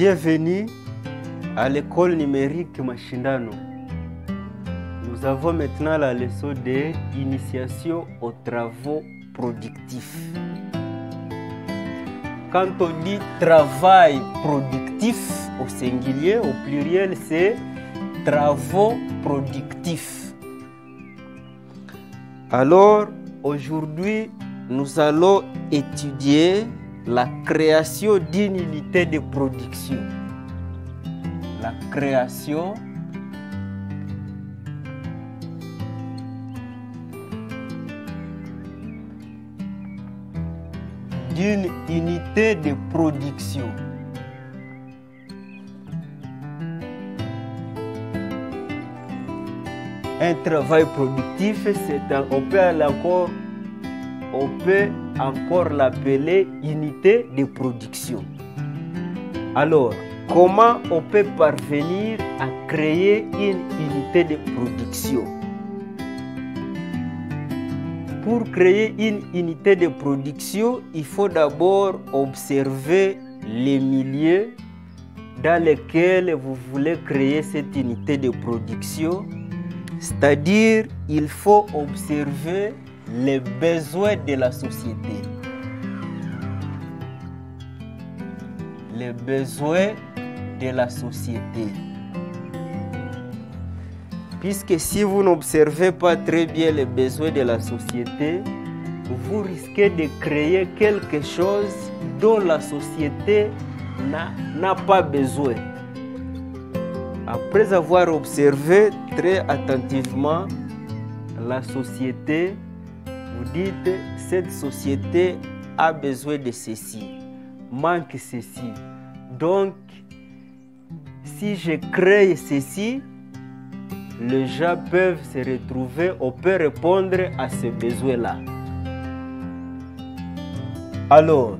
Bienvenue à l'école numérique Mashindano. Nous avons maintenant la leçon de initiation aux travaux productifs. Quand on dit travail productif au singulier, au pluriel, c'est travaux productifs. Alors, aujourd'hui, nous allons étudier la création d'une unité de production. La création d'une unité de production. Un travail productif, on peut encore l'appeler unité de production. Alors, comment on peut parvenir à créer une unité de production? Pour créer une unité de production, il faut d'abord observer les milieux dans lesquels vous voulez créer cette unité de production. C'est-à-dire, il faut observer les besoins de la société. Les besoins de la société. Puisque si vous n'observez pas très bien les besoins de la société, vous risquez de créer quelque chose dont la société n'a pas besoin. Après avoir observé très attentivement la société, vous dites, cette société a besoin de ceci, manque ceci. Donc, si je crée ceci, les gens peuvent se retrouver, on peut répondre à ces besoins-là. Alors,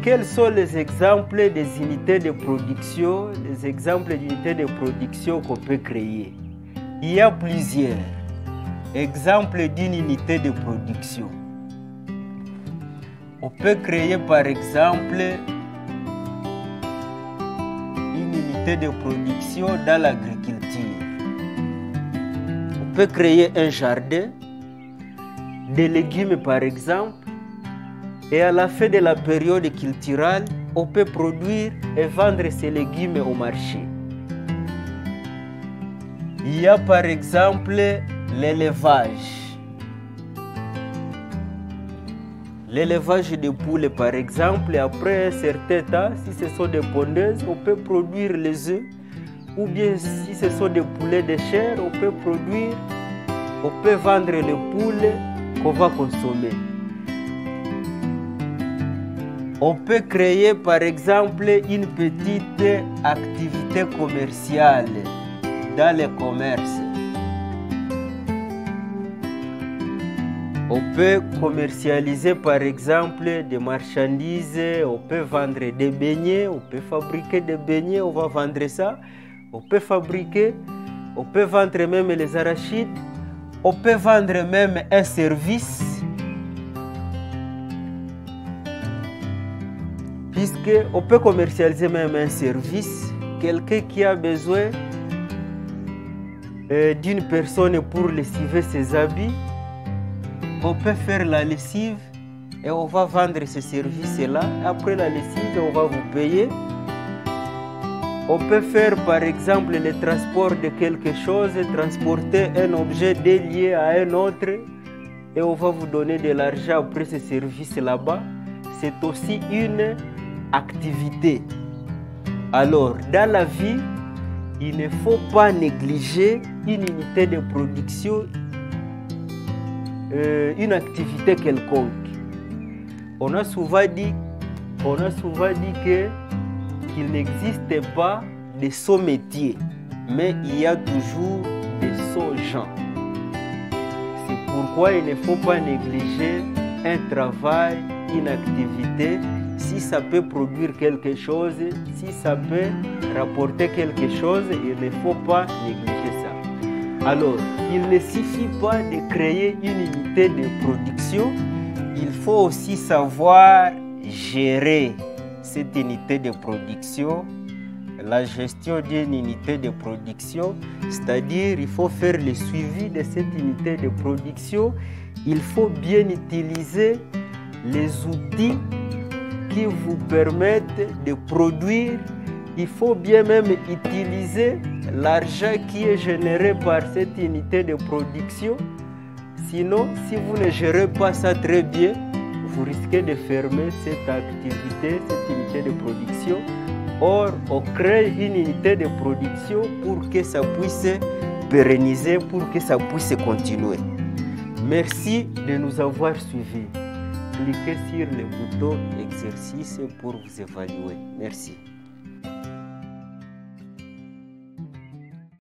quels sont les exemples des unités de production, les exemples d'unités de production qu'on peut créer? Il y a plusieurs exemples d'une unité de production. On peut créer par exemple une unité de production dans l'agriculture. On peut créer un jardin de légumes par exemple, et à la fin de la période culturelle, on peut produire et vendre ces légumes au marché. Il y a par exemple l'élevage. L'élevage de poules par exemple, après un certain temps, si ce sont des pondeuses, on peut produire les œufs. Ou bien si ce sont des poulets de chair, on peut vendre les poules qu'on va consommer. On peut créer par exemple une petite activité commerciale dans le commerce. On peut commercialiser par exemple des marchandises, on peut vendre des beignets, on peut fabriquer des beignets, on va vendre ça. On peut vendre même les arachides, on peut vendre même un service. Puisqu'on peut commercialiser même un service, quelqu'un qui a besoin d'une personne pour lessiver ses habits, on peut faire la lessive et on va vendre ce service-là. Après la lessive, on va vous payer. On peut faire par exemple le transport de quelque chose, transporter un objet délié à un autre et on va vous donner de l'argent après ce service là-bas. C'est aussi une activité. Alors, dans la vie, il ne faut pas négliger une unité de production, une activité quelconque. On a souvent dit qu'il n'existe pas de sot métier, mais il y a toujours des sots gens. C'est pourquoi il ne faut pas négliger un travail, une activité. Si ça peut produire quelque chose, si ça peut rapporter quelque chose, il ne faut pas négliger ça. Alors, il ne suffit pas de créer une unité de production, il faut aussi savoir gérer cette unité de production la gestion d'une unité de production, c'est-à-dire il faut faire le suivi de cette unité de production, il faut bien utiliser les outils qui vous permettent de produire, il faut bien même utiliser l'argent qui est généré par cette unité de production. Sinon, si vous ne gérez pas ça très bien, vous risquez de fermer cette activité, cette unité de production. Or, on crée une unité de production pour que ça puisse pérenniser, pour que ça puisse continuer. Merci de nous avoir suivis. Cliquez sur le bouton exercice pour vous évaluer. Merci.